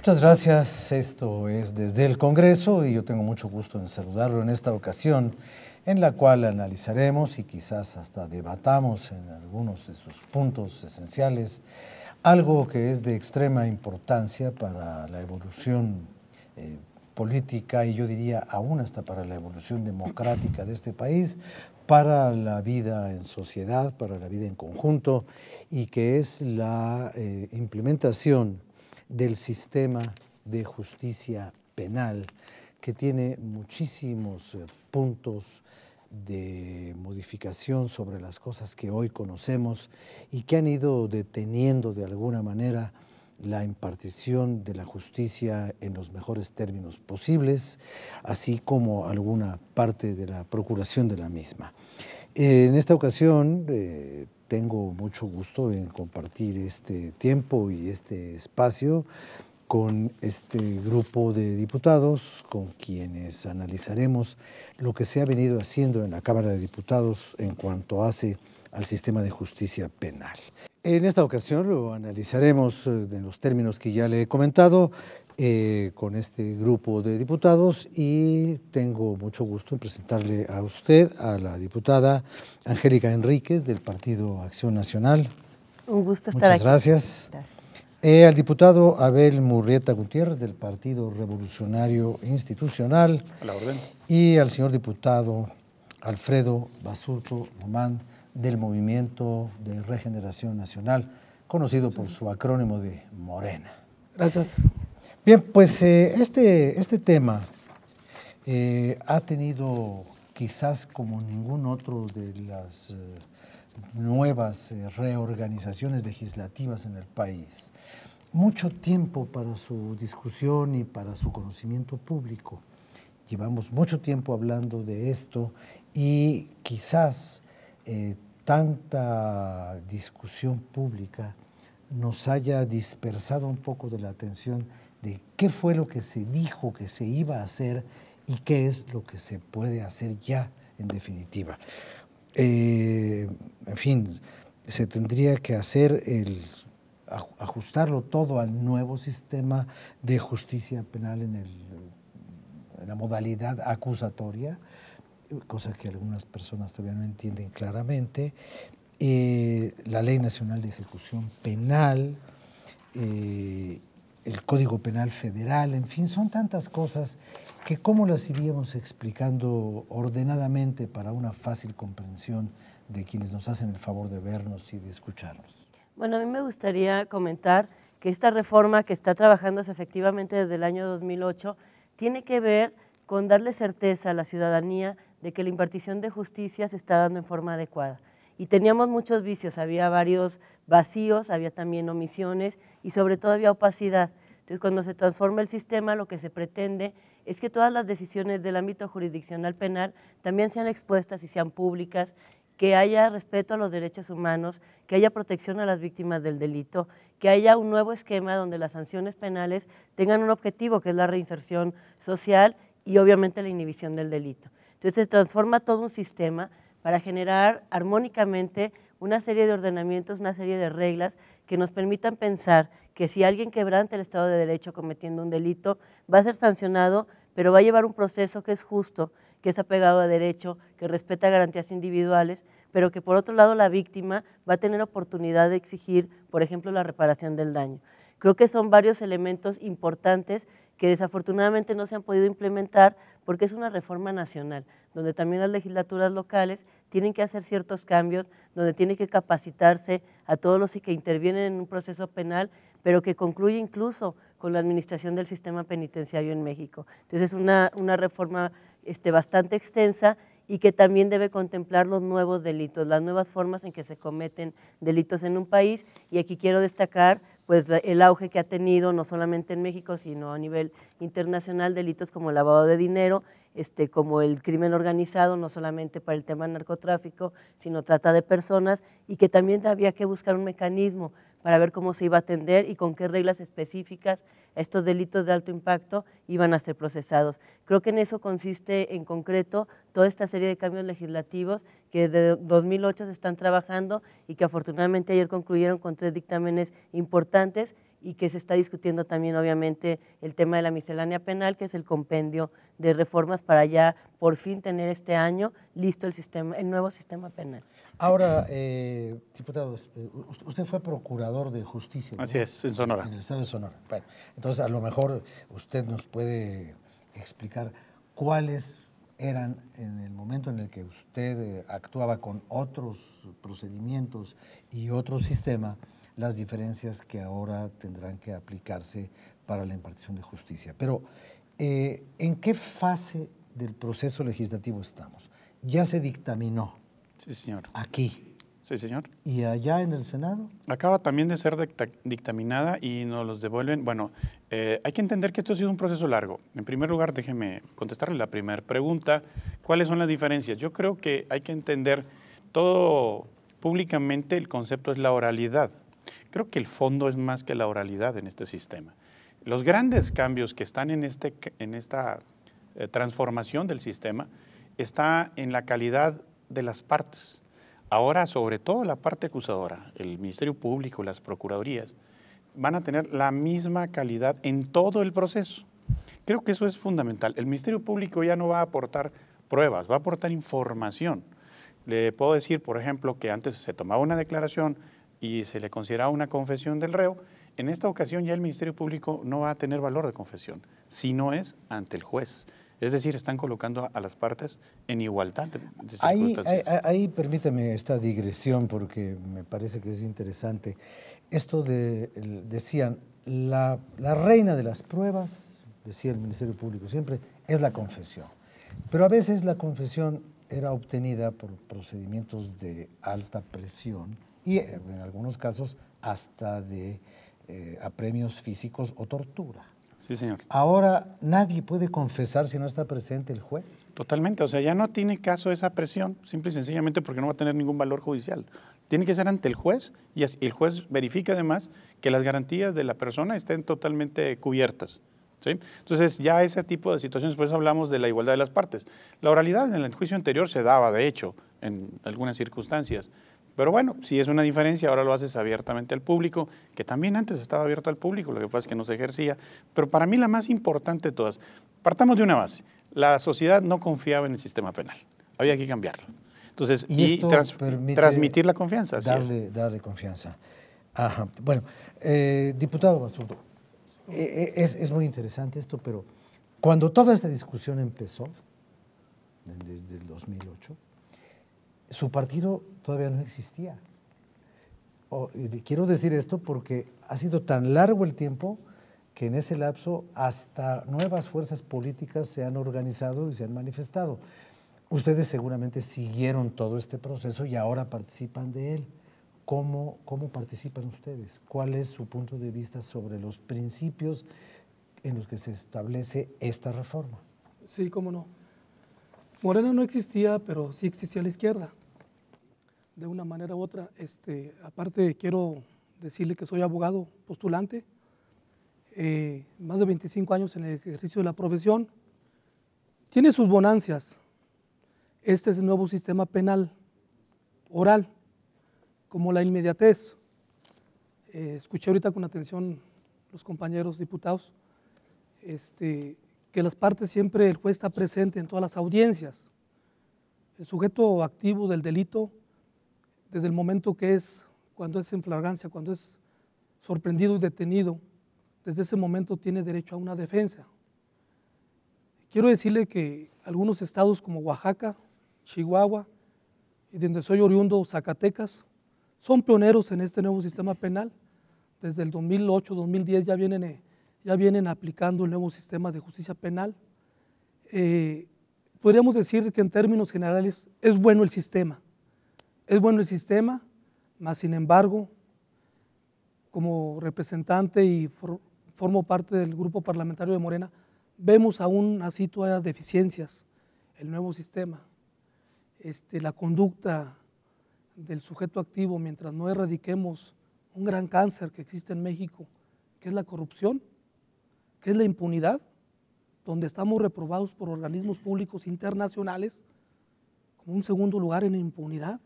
Muchas gracias. Esto es Desde el Congreso y yo tengo mucho gusto en saludarlo en esta ocasión, en la cual analizaremos y quizás hasta debatamos en algunos de sus puntos esenciales algo que es de extrema importancia para la evolución política y yo diría aún hasta para la evolución democrática de este país, para la vida en sociedad, para la vida en conjunto, y que es la implementación del sistema de justicia penal, que tiene muchísimos puntos de modificación sobre las cosas que hoy conocemos y que han ido deteniendo de alguna manera la impartición de la justicia en los mejores términos posibles, así como alguna parte de la procuración de la misma. En esta ocasión tengo mucho gusto en compartir este tiempo y este espacio con este grupo de diputados con quienes analizaremos lo que se ha venido haciendo en la Cámara de Diputados en cuanto hace al sistema de justicia penal. En esta ocasión lo analizaremos en los términos que ya le he comentado con este grupo de diputados y tengo mucho gusto en presentarle a usted a la diputada Angélica Enríquez del Partido Acción Nacional. Un gusto estar aquí. Muchas gracias. Al diputado Abel Murrieta Gutiérrez del Partido Revolucionario Institucional. A la orden. Y al señor diputado Alfredo Basurto Román del Movimiento de Regeneración Nacional, conocido por su acrónimo de Morena. Gracias. Bien, pues este tema ha tenido quizás como ningún otro de las nuevas reorganizaciones legislativas en el país, mucho tiempo para su discusión y para su conocimiento público. Llevamos mucho tiempo hablando de esto y quizás tanta discusión pública nos haya dispersado un poco de la atención de qué fue lo que se dijo que se iba a hacer y qué es lo que se puede hacer ya en definitiva. En fin, se tendría que hacer ajustarlo todo al nuevo sistema de justicia penal en la modalidad acusatoria, cosa que algunas personas todavía no entienden claramente, la Ley Nacional de Ejecución Penal, el Código Penal Federal, en fin, son tantas cosas que cómo las iríamos explicando ordenadamente para una fácil comprensión de quienes nos hacen el favor de vernos y de escucharnos. Bueno, a mí me gustaría comentar que esta reforma que está trabajándose efectivamente desde el año 2008 tiene que ver con darle certeza a la ciudadanía de que la impartición de justicia se está dando en forma adecuada. Y teníamos muchos vicios, había varios vacíos, había también omisiones y sobre todo había opacidad. Entonces, cuando se transforma el sistema, lo que se pretende es que todas las decisiones del ámbito jurisdiccional penal también sean expuestas y sean públicas, que haya respeto a los derechos humanos, que haya protección a las víctimas del delito, que haya un nuevo esquema donde las sanciones penales tengan un objetivo, que es la reinserción social y obviamente la inhibición del delito. Entonces se transforma todo un sistema para generar armónicamente una serie de ordenamientos, una serie de reglas que nos permitan pensar que si alguien quebranta el Estado de Derecho cometiendo un delito, va a ser sancionado, pero va a llevar un proceso que es justo, que es apegado a derecho, que respeta garantías individuales, pero que por otro lado la víctima va a tener oportunidad de exigir, por ejemplo, la reparación del daño. Creo que son varios elementos importantes que desafortunadamente no se han podido implementar porque es una reforma nacional, donde también las legislaturas locales tienen que hacer ciertos cambios, donde tienen que capacitarse a todos los que intervienen en un proceso penal, pero que concluye incluso con la administración del sistema penitenciario en México. Entonces es una reforma bastante extensa y que también debe contemplar los nuevos delitos, las nuevas formas en que se cometen delitos en un país, y aquí quiero destacar pues el auge que ha tenido no solamente en México, sino a nivel internacional, delitos como el lavado de dinero, como el crimen organizado, no solamente para el tema del narcotráfico, sino trata de personas, y que también había que buscar un mecanismo para ver cómo se iba a atender y con qué reglas específicas estos delitos de alto impacto iban a ser procesados. Creo que en eso consiste en concreto toda esta serie de cambios legislativos que desde 2008 se están trabajando y que afortunadamente ayer concluyeron con 3 dictámenes importantes y que se está discutiendo también obviamente el tema de la miscelánea penal, que es el compendio de reformas para ya por fin tener este año listo el nuevo sistema penal. Ahora, diputado, usted fue procurador de justicia, ¿no? Así es, en Sonora. En el estado de Sonora. Bueno, entonces a lo mejor usted nos puede explicar cuáles eran en el momento en el que usted actuaba con otros procedimientos y otro sistema, las diferencias que ahora tendrán que aplicarse para la impartición de justicia. Pero, ¿en qué fase del proceso legislativo estamos? Ya se dictaminó. Sí, señor. Aquí. Sí, señor. ¿Y allá en el Senado? Acaba también de ser dictaminada y nos los devuelven. Bueno, hay que entender que esto ha sido un proceso largo. En primer lugar, déjeme contestarle la primera pregunta. ¿Cuáles son las diferencias? Yo creo que hay que entender todo públicamente, el concepto es la oralidad. Creo que el fondo es más que la oralidad en este sistema. Los grandes cambios que están en esta transformación del sistema está en la calidad de las partes. Ahora, sobre todo la parte acusadora, el Ministerio Público, las Procuradurías, van a tener la misma calidad en todo el proceso. Creo que eso es fundamental. El Ministerio Público ya no va a aportar pruebas, va a aportar información. Le puedo decir, por ejemplo, que antes se tomaba una declaración y se le consideraba una confesión del reo. En esta ocasión ya el Ministerio Público no va a tener valor de confesión, si no es ante el juez. Es decir, están colocando a las partes en igualdad de circunstancias. Ahí permíteme esta digresión porque me parece que es interesante. Esto decían, la reina de las pruebas, decía el Ministerio Público siempre, es la confesión. Pero a veces la confesión era obtenida por procedimientos de alta presión y en algunos casos hasta de apremios físicos o tortura. Sí, señor. Ahora nadie puede confesar si no está presente el juez. Totalmente, o sea, ya no tiene caso esa presión, simple y sencillamente porque no va a tener ningún valor judicial. Tiene que ser ante el juez y el juez verifica además que las garantías de la persona estén totalmente cubiertas. ¿Sí? Entonces ya ese tipo de situaciones, por eso hablamos de la igualdad de las partes. La oralidad en el juicio anterior se daba, de hecho, en algunas circunstancias. Pero bueno, si es una diferencia, ahora lo haces abiertamente al público, que también antes estaba abierto al público, lo que pasa es que no se ejercía. Pero para mí la más importante de todas, partamos de una base, la sociedad no confiaba en el sistema penal, había que cambiarlo. Entonces, y transmitir la confianza. Darle confianza. Ajá. Bueno, diputado Basurto, es muy interesante esto, pero cuando toda esta discusión empezó, desde el 2008, su partido todavía no existía. Quiero decir esto porque ha sido tan largo el tiempo que en ese lapso hasta nuevas fuerzas políticas se han organizado y se han manifestado. Ustedes seguramente siguieron todo este proceso y ahora participan de él. ¿Cómo participan ustedes? ¿Cuál es su punto de vista sobre los principios en los que se establece esta reforma? Sí, cómo no. Morena no existía, pero sí existía la izquierda, de una manera u otra. Aparte, quiero decirle que soy abogado postulante, más de 25 años en el ejercicio de la profesión. Tiene sus bonancias. Este es el nuevo sistema penal oral, como la inmediatez. Escuché ahorita con atención los compañeros diputados, que las partes siempre, el juez está presente en todas las audiencias. El sujeto activo del delito, desde el momento cuando es en flagrancia, cuando es sorprendido y detenido, desde ese momento tiene derecho a una defensa. Quiero decirle que algunos estados como Oaxaca, Chihuahua, y de donde soy oriundo, Zacatecas, son pioneros en este nuevo sistema penal. Desde el 2008, 2010 ya vienen aplicando el nuevo sistema de justicia penal. Podríamos decir que en términos generales es bueno el sistema. Es bueno el sistema, mas sin embargo, como representante y formo parte del grupo parlamentario de Morena, vemos aún así todavía deficiencias el nuevo sistema. La conducta del sujeto activo, mientras no erradiquemos un gran cáncer que existe en México, que es la corrupción, que es la impunidad, donde estamos reprobados por organismos públicos internacionales, como un segundo lugar en impunidad.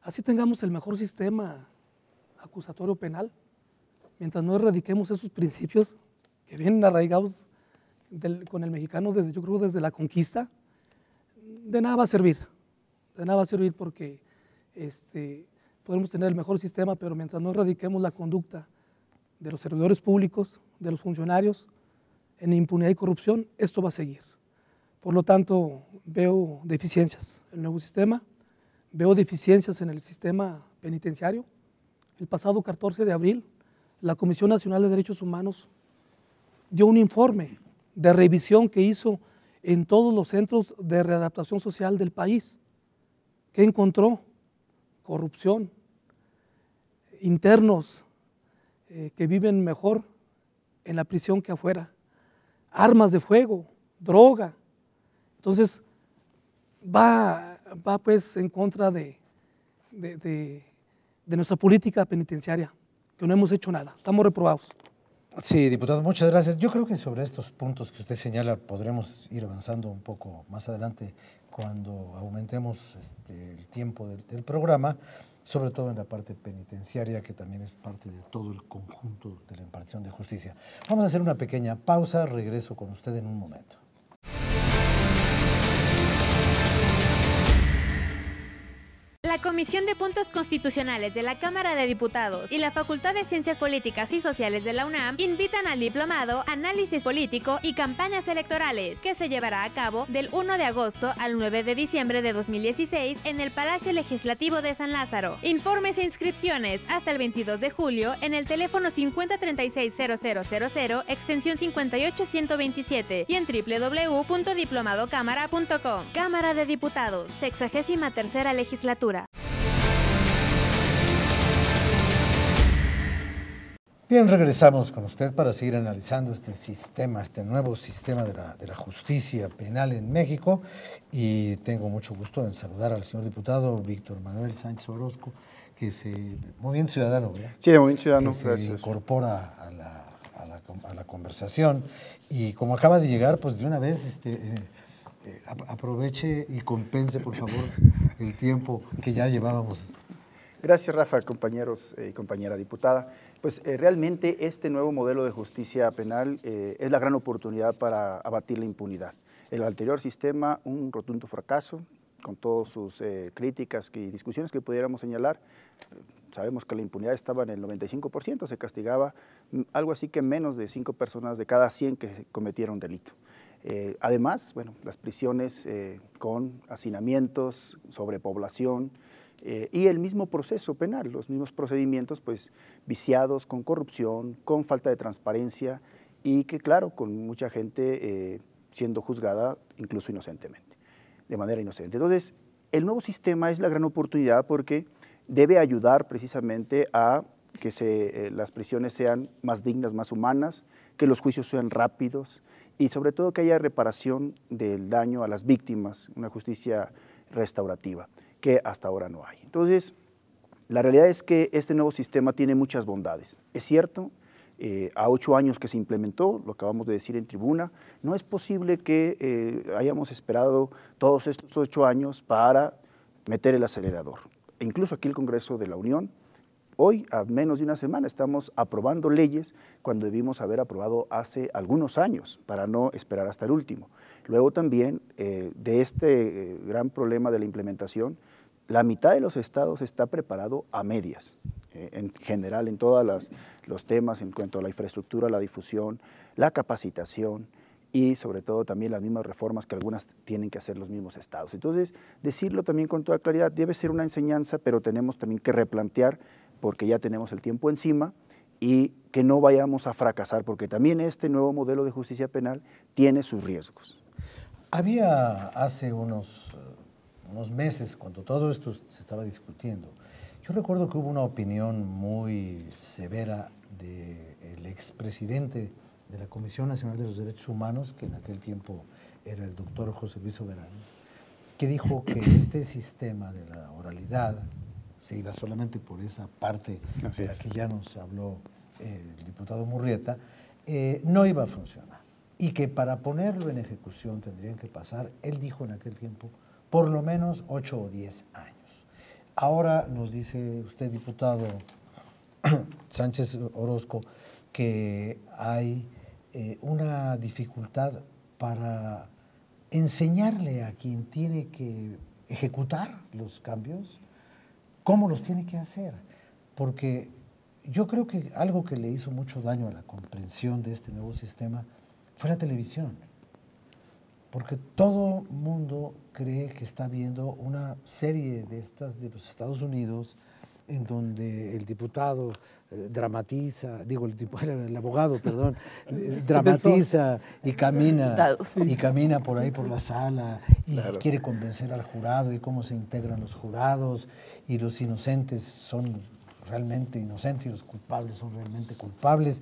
Así tengamos el mejor sistema acusatorio penal, mientras no erradiquemos esos principios que vienen arraigados con el mexicano yo creo desde la conquista, de nada va a servir. De nada va a servir porque podemos tener el mejor sistema, pero mientras no erradiquemos la conducta de los servidores públicos, de los funcionarios, en impunidad y corrupción, esto va a seguir. Por lo tanto, veo deficiencias en el nuevo sistema, veo deficiencias en el sistema penitenciario. El pasado 14 de abril, la Comisión Nacional de Derechos Humanos dio un informe de revisión que hizo en todos los centros de readaptación social del país. ¿Qué encontró? Corrupción, internos que viven mejor en la prisión que afuera, armas de fuego, droga. Entonces, va pues en contra de nuestra política penitenciaria, que no hemos hecho nada, estamos reprobados. Sí, diputado, muchas gracias. Yo creo que sobre estos puntos que usted señala podremos ir avanzando un poco más adelante cuando aumentemos el tiempo del programa, sobre todo en la parte penitenciaria, que también es parte de todo el conjunto de la impartición de justicia. Vamos a hacer una pequeña pausa, regreso con usted en un momento. La Comisión de Puntos Constitucionales de la Cámara de Diputados y la Facultad de Ciencias Políticas y Sociales de la UNAM invitan al diplomado Análisis Político y Campañas Electorales, que se llevará a cabo del 1 de agosto al 9 de diciembre de 2016 en el Palacio Legislativo de San Lázaro. Informes e inscripciones hasta el 22 de julio en el teléfono 5036-0000, extensión 58127 y en www.diplomadocámara.com. Cámara de Diputados, 63ª Legislatura. Bien, regresamos con usted para seguir analizando este sistema, este nuevo sistema de la justicia penal en México, y tengo mucho gusto en saludar al señor diputado Víctor Manuel Sánchez Orozco, que Movimiento Ciudadano, ¿verdad? Sí, de Movimiento Ciudadano, que gracias. se incorpora a la conversación, y como acaba de llegar, pues de una vez aproveche y compense, por favor, el tiempo que ya llevábamos. Gracias, Rafa, compañeros y compañera diputada. Pues realmente este nuevo modelo de justicia penal es la gran oportunidad para abatir la impunidad. El anterior sistema, un rotundo fracaso, con todas sus críticas y discusiones que pudiéramos señalar. Sabemos que la impunidad estaba en el 95%, se castigaba algo así que menos de 5 personas de cada 100 que cometieron delito. Además, bueno, las prisiones con hacinamientos, sobrepoblación, y el mismo proceso penal, los mismos procedimientos pues viciados, con corrupción, con falta de transparencia y que claro, con mucha gente siendo juzgada incluso inocentemente, de manera inocente. Entonces, el nuevo sistema es la gran oportunidad porque debe ayudar precisamente a que las prisiones sean más dignas, más humanas, que los juicios sean rápidos y sobre todo que haya reparación del daño a las víctimas, una justicia restaurativa, que hasta ahora no hay. Entonces, la realidad es que este nuevo sistema tiene muchas bondades. Es cierto, a 8 años que se implementó, lo acabamos de decir en tribuna, no es posible que hayamos esperado todos estos 8 años para meter el acelerador. E incluso aquí el Congreso de la Unión, hoy, a menos de una semana, estamos aprobando leyes cuando debimos haber aprobado hace algunos años, para no esperar hasta el último. Luego también, de este gran problema de la implementación, la mitad de los estados está preparado a medias, en general en todos los temas en cuanto a la infraestructura, la difusión, la capacitación y sobre todo también las mismas reformas que algunas tienen que hacer los mismos estados. Entonces, decirlo también con toda claridad, debe ser una enseñanza, pero tenemos también que replantear porque ya tenemos el tiempo encima y que no vayamos a fracasar, porque también este nuevo modelo de justicia penal tiene sus riesgos. Había hace unos meses, cuando todo esto se estaba discutiendo, yo recuerdo que hubo una opinión muy severa del expresidente de la Comisión Nacional de los Derechos Humanos, que en aquel tiempo era el doctor José Luis Soberanes, que dijo que este sistema de la oralidad se iba solamente por esa parte de la que ya nos habló el diputado Murrieta, no iba a funcionar y que para ponerlo en ejecución tendrían que pasar, él dijo en aquel tiempo, por lo menos 8 o 10 años. Ahora nos dice usted, diputado, Sánchez Orozco, que hay una dificultad para enseñarle a quien tiene que ejecutar los cambios cómo los tiene que hacer, porque yo creo que algo que le hizo mucho daño a la comprensión de este nuevo sistema fue la televisión, porque todo mundo cree que está viendo una serie de estas de los Estados Unidos en donde el diputado dramatiza, el abogado, perdón, dramatiza y camina por ahí por la sala y quiere convencer al jurado y cómo se integran los jurados y los inocentes son realmente inocentes y los culpables son realmente culpables.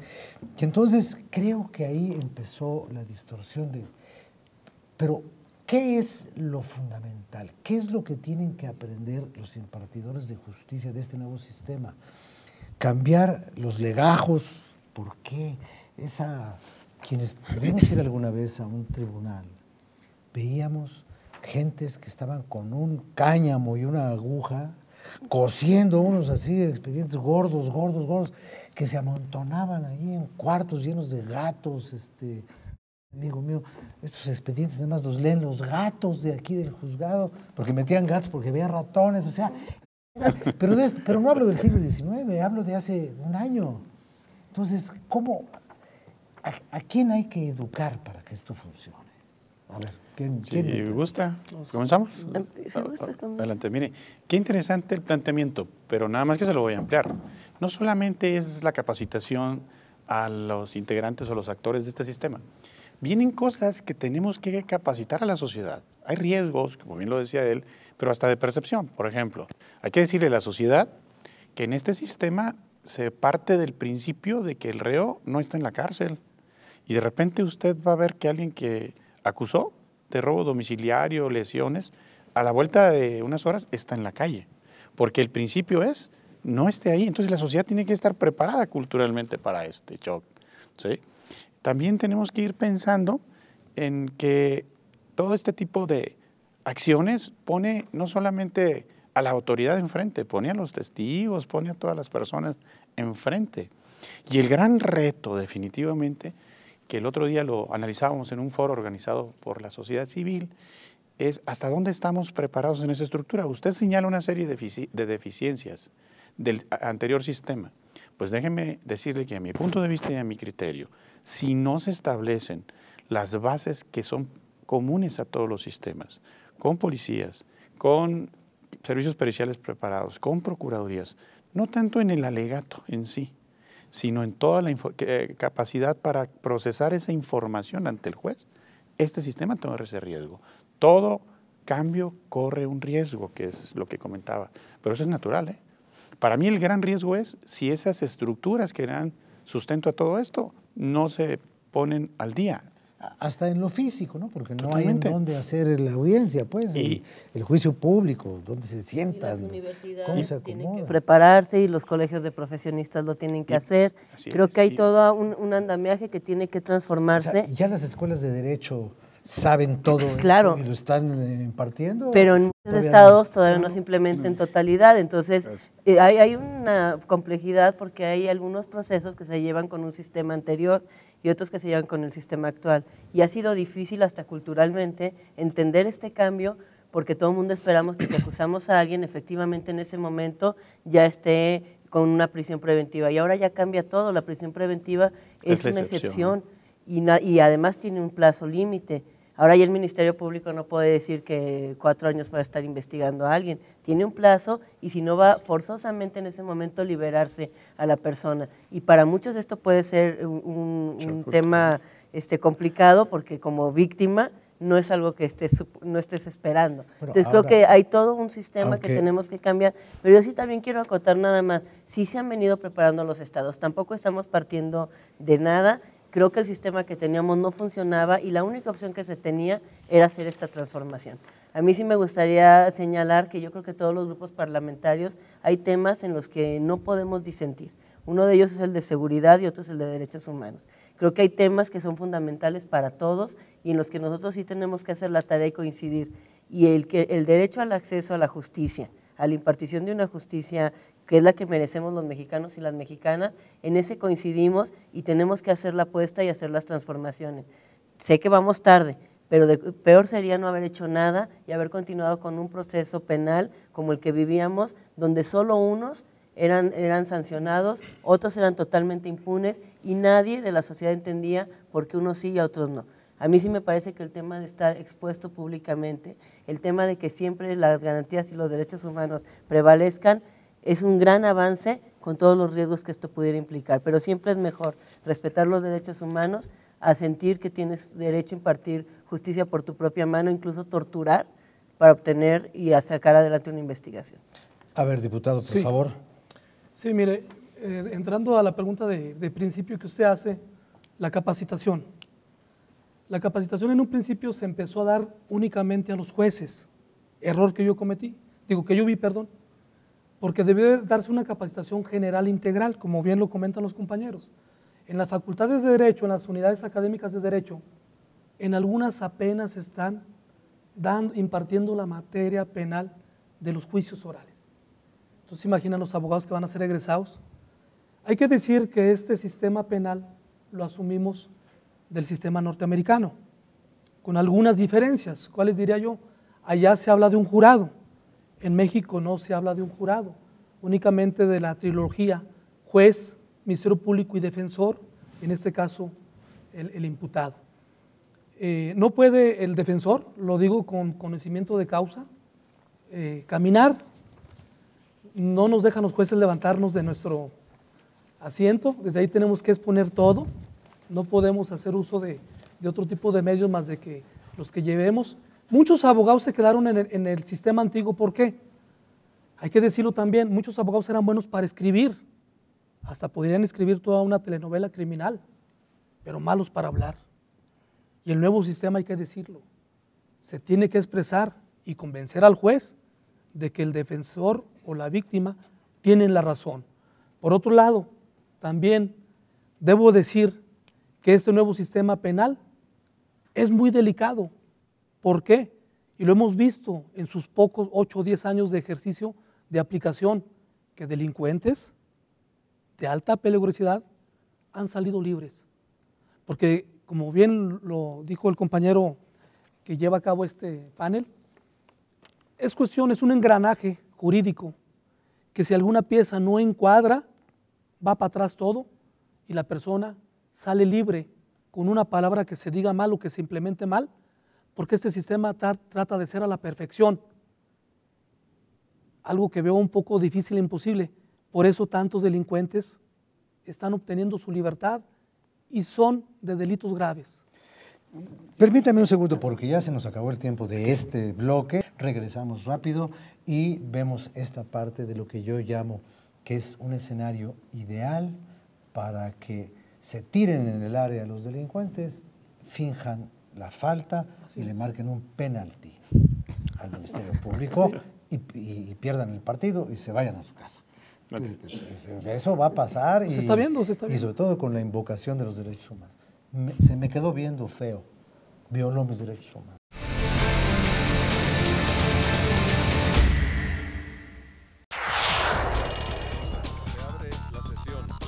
Y entonces creo que ahí empezó la distorsión de... Pero, ¿qué es lo fundamental? ¿Qué es lo que tienen que aprender los impartidores de justicia de este nuevo sistema? Cambiar los legajos. ¿Por qué? Quienes pudimos ir alguna vez a un tribunal, veíamos gentes que estaban con un cáñamo y una aguja, cosiendo unos así, expedientes gordos, que se amontonaban ahí en cuartos llenos de gatos, amigo mío, estos expedientes nada más los leen los gatos de aquí del juzgado, porque metían gatos, porque había ratones, o sea, pero no hablo del siglo XIX, hablo de hace un año. Entonces, ¿a quién hay que educar para que esto funcione? A ver, ¿quién gusta? ¿Comenzamos? Si gusta, adelante, mire, qué interesante el planteamiento, pero nada más que se lo voy a ampliar. No solamente es la capacitación a los integrantes o los actores de este sistema, vienen cosas que tenemos que capacitar a la sociedad. Hay riesgos, como bien lo decía él, pero hasta de percepción. Por ejemplo, hay que decirle a la sociedad que en este sistema se parte del principio de que el reo no está en la cárcel. Y de repente usted va a ver que alguien que acusó de robo domiciliario, lesiones, a la vuelta de unas horas está en la calle. Porque el principio es, no esté ahí. Entonces la sociedad tiene que estar preparada culturalmente para este shock, ¿sí? También tenemos que ir pensando en que todo este tipo de acciones pone no solamente a la autoridad enfrente, pone a los testigos, pone a todas las personas enfrente. Y el gran reto definitivamente, que el otro día lo analizábamos en un foro organizado por la sociedad civil, es hasta dónde estamos preparados en esa estructura. Usted señala una serie de deficiencias del anterior sistema. Pues déjeme decirle que a mi punto de vista y a mi criterio, si no se establecen las bases que son comunes a todos los sistemas, con policías, con servicios periciales preparados, con procuradurías, no tanto en el alegato en sí, sino en toda la capacidad para procesar esa información ante el juez, este sistema toma ese riesgo. Todo cambio corre un riesgo, que es lo que comentaba, pero eso es natural, ¿eh? Para mí el gran riesgo es si esas estructuras que dan sustento a todo esto no se ponen al día. Hasta en lo físico, ¿no? Porque no Totalmente. hay en dónde hacer la audiencia, pues, el juicio público, dónde se sientan, las universidades cómo se tienen que acomodan. prepararse y los colegios de profesionistas lo tienen que hacer. Creo que hay y- todo un andamiaje que tiene que O transformarse. sea, ya las escuelas de derecho saben todo esto Claro. y lo están impartiendo. Pero en muchos Todavía estados no. todavía no se implementa en totalidad. Entonces, hay una complejidad porque hay algunos procesos que se llevan con un sistema anterior y otros que se llevan con el sistema actual. Y ha sido difícil hasta culturalmente entender este cambio porque todo el mundo esperamos que si acusamos a alguien, efectivamente en ese momento ya esté con una prisión preventiva. Y ahora ya cambia todo, la prisión preventiva es la una excepción. excepción y además tiene un plazo límite. Ahora ya el Ministerio Público no puede decir que 4 años para estar investigando a alguien. Tiene un plazo y si no va forzosamente en ese momento liberarse a la persona. Y para muchos esto puede ser un tema complicado porque como víctima no es algo que no estés esperando. Bueno, Entonces creo ahora, que hay todo un sistema que aunque- tenemos que cambiar. Pero yo sí también quiero acotar nada más. Sí se han venido preparando los estados. Tampoco estamos partiendo de nada. Creo que el sistema que teníamos no funcionaba y la única opción que se tenía era hacer esta transformación. A mí sí me gustaría señalar que yo creo que todos los grupos parlamentarios hay temas en los que no podemos disentir. Uno de ellos es el de seguridad y otro es el de derechos humanos. Creo que hay temas que son fundamentales para todos y en los que nosotros sí tenemos que hacer la tarea y coincidir. Y el derecho al acceso a la justicia, a la impartición de una justicia que es la que merecemos los mexicanos y las mexicanas, en ese coincidimos y tenemos que hacer la apuesta y hacer las transformaciones. Sé que vamos tarde, pero peor sería no haber hecho nada y haber continuado con un proceso penal como el que vivíamos, donde solo unos eran sancionados, otros eran totalmente impunes y nadie de la sociedad entendía por qué unos sí y a otros no. A mí sí me parece que el tema de estar expuesto públicamente, el tema de que siempre las garantías y los derechos humanos prevalezcan, es un gran avance con todos los riesgos que esto pudiera implicar, pero siempre es mejor respetar los derechos humanos a sentir que tienes derecho a impartir justicia por tu propia mano, incluso torturar para obtener y a sacar adelante una investigación. A ver, diputado, por favor. Sí, mire, entrando a la pregunta de principio que usted hace, la capacitación. La capacitación en un principio se empezó a dar únicamente a los jueces, error que yo cometí, que yo vi, perdón, porque debe darse una capacitación general integral, como bien lo comentan los compañeros. En las facultades de Derecho, en las unidades académicas de Derecho, en algunas apenas están impartiendo la materia penal de los juicios orales. Entonces, imaginan los abogados que van a ser egresados. Hay que decir que este sistema penal lo asumimos del sistema norteamericano, con algunas diferencias. ¿Cuáles diría yo? Allá se habla de un jurado, en México no se habla de un jurado, únicamente de la trilogía juez, Ministerio Público y defensor, en este caso el imputado. No puede el defensor, lo digo con conocimiento de causa, caminar, no nos dejan los jueces levantarnos de nuestro asiento, desde ahí tenemos que exponer todo, no podemos hacer uso de otro tipo de medios más de que los que llevemos. Muchos abogados se quedaron en el sistema antiguo, ¿por qué? Hay que decirlo también, muchos abogados eran buenos para escribir, hasta podrían escribir toda una telenovela criminal, pero malos para hablar. Y el nuevo sistema, hay que decirlo, se tiene que expresar y convencer al juez de que el defensor o la víctima tienen la razón. Por otro lado, también debo decir que este nuevo sistema penal es muy delicado. ¿Por qué? Y lo hemos visto en sus pocos 8 o 10 años de ejercicio de aplicación, que delincuentes de alta peligrosidad han salido libres. Porque, como bien lo dijo el compañero que lleva a cabo este panel, es un engranaje jurídico que si alguna pieza no encuadra, va para atrás todo y la persona sale libre con una palabra que se diga mal o que se implemente mal, porque este sistema trata de ser a la perfección, algo que veo un poco difícil e imposible. Por eso tantos delincuentes están obteniendo su libertad y son de delitos graves. Permítame un segundo porque ya se nos acabó el tiempo de este bloque. Regresamos rápido y vemos esta parte de lo que yo llamo que es un escenario ideal para que se tiren en el área los delincuentes, finjan la falta y le marquen un penalti al Ministerio Público y pierdan el partido y se vayan a su casa. Eso va a pasar se está viendo. Y sobre todo con la invocación de los derechos humanos. Se me quedó viendo feo, violó mis derechos humanos.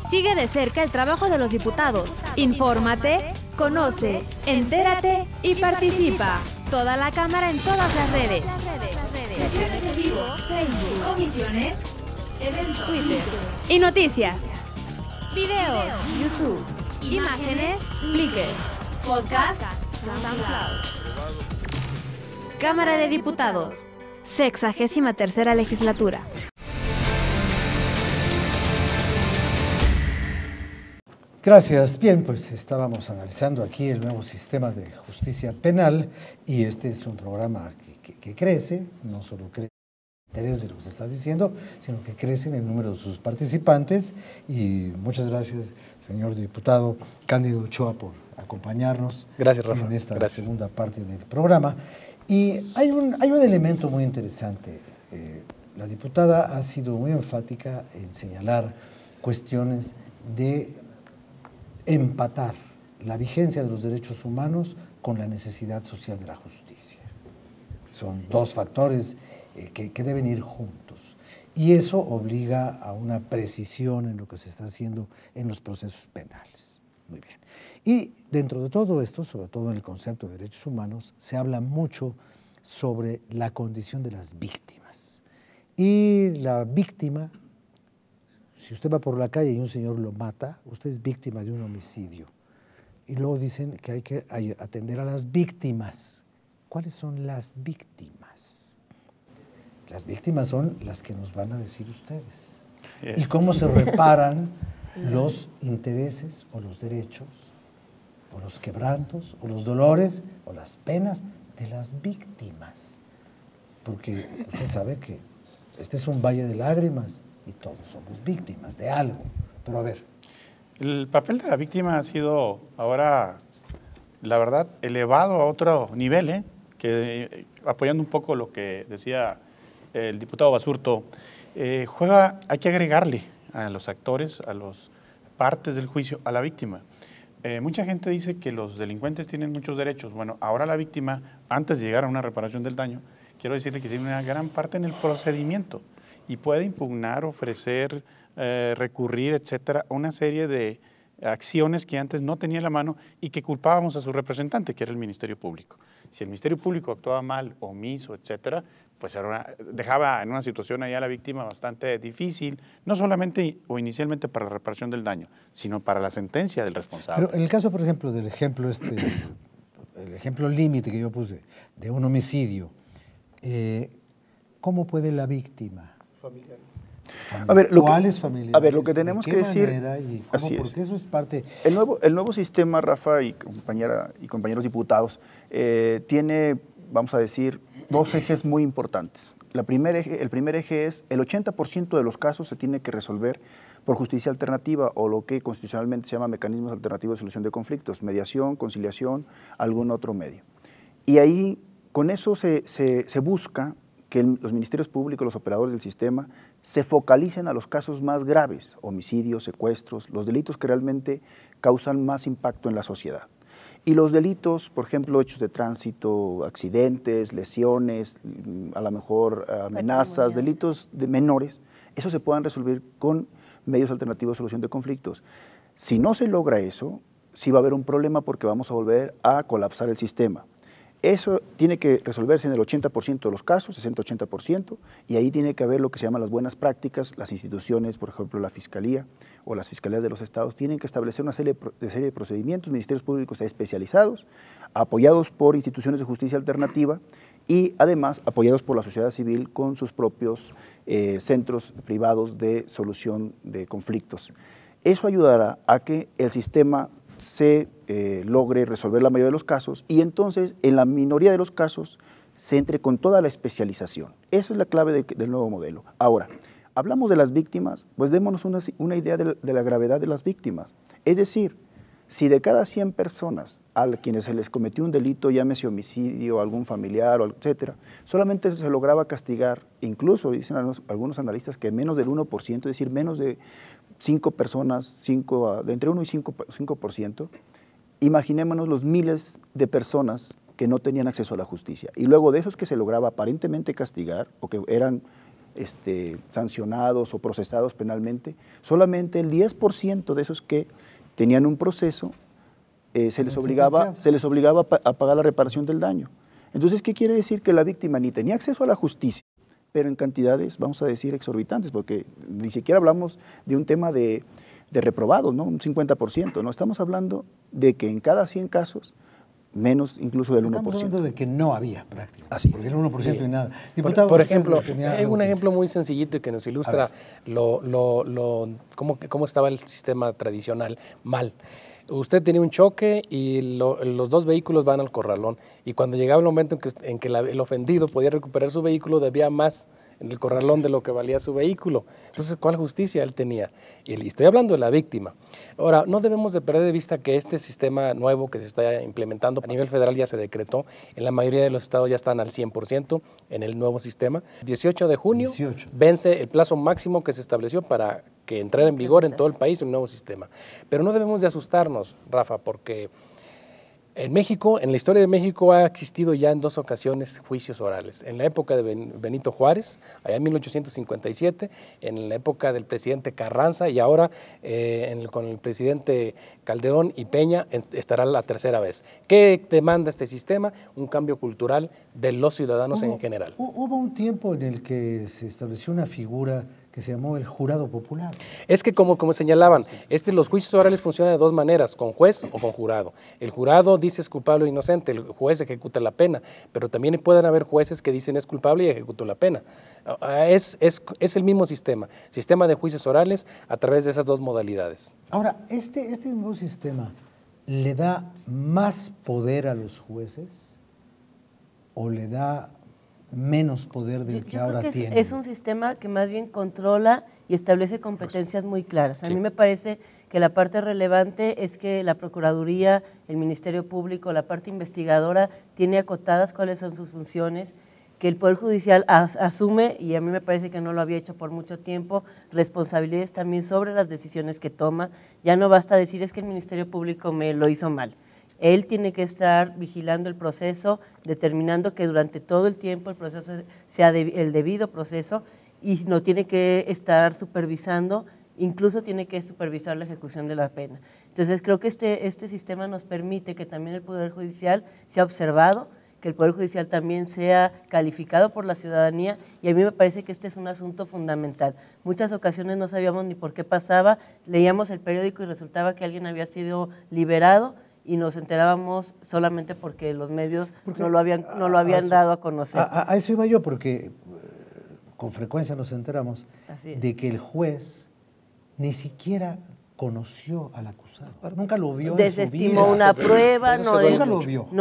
Sigue de cerca el trabajo de los diputados. Infórmate, conoce, entérate y participa. Toda la Cámara en todas las redes. Sesiones en vivo, Facebook, comisiones, eventos, Twitter y noticias. Videos, YouTube, imágenes, Flickr, podcast, SoundCloud. Cámara de Diputados, 63ª legislatura. Gracias. Bien, pues estábamos analizando aquí el nuevo sistema de justicia penal y este es un programa que crece, no solo crece en el interés de lo que se está diciendo, sino que crece en el número de sus participantes y muchas gracias, señor diputado Cándido Ochoa, por acompañarnos. Gracias, Rafa. En esta segunda parte del programa. Y hay un elemento muy interesante. La diputada ha sido muy enfática en señalar cuestiones de empatar la vigencia de los derechos humanos con la necesidad social de la justicia. Son dos factores que deben ir juntos. Y eso obliga a una precisión en lo que se está haciendo en los procesos penales. Muy bien. Y dentro de todo esto, sobre todo en el concepto de derechos humanos, se habla mucho sobre la condición de las víctimas. Y la víctima, si usted va por la calle y un señor lo mata, usted es víctima de un homicidio. Y luego dicen que hay que atender a las víctimas. ¿Cuáles son las víctimas? Las víctimas son las que nos van a decir ustedes. ¿Y cómo se reparan los intereses o los derechos o los quebrantos o los dolores o las penas de las víctimas? Porque usted sabe que este es un valle de lágrimas y todos somos víctimas de algo. Pero a ver. El papel de la víctima ha sido ahora, la verdad, elevado a otro nivel, que apoyando un poco lo que decía el diputado Basurto, hay que agregarle a los actores, a las partes del juicio, a la víctima. Mucha gente dice que los delincuentes tienen muchos derechos. Bueno, ahora la víctima, antes de llegar a una reparación del daño, quiero decirle que tiene una gran parte en el procedimiento y puede impugnar, ofrecer, recurrir, etcétera, una serie de acciones que antes no tenía en la mano y que culpábamos a su representante, que era el Ministerio Público. Si el Ministerio Público actuaba mal, omiso, etcétera, pues dejaba en una situación ahí a la víctima bastante difícil, no solamente o inicialmente para la reparación del daño, sino para la sentencia del responsable. Pero en el caso, por ejemplo, del ejemplo el ejemplo límite que yo puse, de un homicidio, ¿cómo puede la víctima? ¿Cuáles familiares? A ver, lo que tenemos que decir, así es. Porque eso es parte. El nuevo sistema, Rafa y compañeros diputados, tiene, vamos a decir, dos ejes muy importantes. El primer eje es el 80% de los casos se tiene que resolver por justicia alternativa o lo que constitucionalmente se llama mecanismos alternativos de solución de conflictos, mediación, conciliación, algún otro medio. Y ahí, con eso se busca que los ministerios públicos, los operadores del sistema, se focalicen a los casos más graves, homicidios, secuestros, los delitos que realmente causan más impacto en la sociedad. Y los delitos, por ejemplo, hechos de tránsito, accidentes, lesiones, a lo mejor amenazas, delitos de menores, eso se puedan resolver con medios alternativos de solución de conflictos. Si no se logra eso, sí va a haber un problema porque vamos a volver a colapsar el sistema. Eso tiene que resolverse en el 80% de los casos, 60-80%, y ahí tiene que haber lo que se llama las buenas prácticas. Las instituciones, por ejemplo, la Fiscalía o las Fiscalías de los Estados, tienen que establecer una serie de procedimientos, ministerios públicos especializados, apoyados por instituciones de justicia alternativa y además apoyados por la sociedad civil con sus propios centros privados de solución de conflictos. Eso ayudará a que el sistema se logre resolver la mayoría de los casos y entonces en la minoría de los casos se entre con toda la especialización. Esa es la clave del nuevo modelo. Ahora, hablamos de las víctimas, pues démonos una idea de la gravedad de las víctimas. Es decir, si de cada 100 personas a quienes se les cometió un delito, llámese homicidio, algún familiar, etcétera, solamente se lograba castigar, incluso dicen algunos analistas que menos del 1%, es decir, menos de 5 personas, de entre 1 y 5%, imaginémonos los miles de personas que no tenían acceso a la justicia. Y luego de esos que se lograba aparentemente castigar o que eran sancionados o procesados penalmente, solamente el 10% de esos que tenían un proceso se les obligaba a pagar la reparación del daño. Entonces, ¿qué quiere decir? Que la víctima ni tenía acceso a la justicia, pero en cantidades, vamos a decir, exorbitantes, porque ni siquiera hablamos de un tema de reprobados, ¿no? Un 50%, ¿no? Estamos hablando de que en cada 100 casos, menos incluso del 1%. Estamos hablando de que no había práctica. Así porque el 1% sí. Y nada. Diputado, por ejemplo, hay un ejemplo muy sencillito que nos ilustra cómo estaba el sistema tradicional mal. Usted tenía un choque y los dos vehículos van al corralón y cuando llegaba el momento en que el ofendido podía recuperar su vehículo, debía más en el corralón de lo que valía su vehículo. Entonces, ¿cuál justicia él tenía? Y estoy hablando de la víctima. Ahora, no debemos de perder de vista que este sistema nuevo que se está implementando a nivel federal ya se decretó, en la mayoría de los estados ya están al 100% en el nuevo sistema. 18 de junio vence el plazo máximo que se estableció para que entrara en vigor en todo el país un nuevo sistema. Pero no debemos de asustarnos, Rafa, porque En México, en la historia de México ha existido ya en 2 ocasiones juicios orales. En la época de Benito Juárez, allá en 1857, en la época del presidente Carranza y ahora con el presidente Calderón y Peña estará la 3ª vez. ¿Qué demanda este sistema? Un cambio cultural de los ciudadanos en general. Hubo un tiempo en el que se estableció una figura que se llamó el jurado popular. Es que como señalaban, los juicios orales funcionan de 2 maneras, con juez o con jurado. El jurado dice es culpable o inocente, el juez ejecuta la pena, pero también pueden haber jueces que dicen es culpable y ejecutan la pena. Es el mismo sistema de juicios orales a través de esas 2 modalidades. Ahora, este nuevo sistema le da más poder a los jueces o le da menos poder del que ahora tienen. Es un sistema que más bien controla y establece competencias muy claras. A mí me parece que la parte relevante es que la Procuraduría, el Ministerio Público, la parte investigadora tiene acotadas cuáles son sus funciones, que el Poder Judicial asume, y a mí me parece que no lo había hecho por mucho tiempo, responsabilidades también sobre las decisiones que toma. Ya no basta decir es que el Ministerio Público me lo hizo mal. Él tiene que estar vigilando el proceso, determinando que durante todo el tiempo el proceso sea el debido proceso y lo tiene que estar supervisando, incluso tiene que supervisar la ejecución de la pena. Entonces creo que este sistema nos permite que también el Poder Judicial sea observado, que el Poder Judicial también sea calificado por la ciudadanía y a mí me parece que este es un asunto fundamental. Muchas ocasiones no sabíamos ni por qué pasaba, leíamos el periódico y resultaba que alguien había sido liberado y nos enterábamos solamente porque los medios no lo habían dado a conocer. A eso iba yo, porque con frecuencia nos enteramos de que el juez ni siquiera conoció al acusado. Nunca lo vio. Desestimó una prueba, no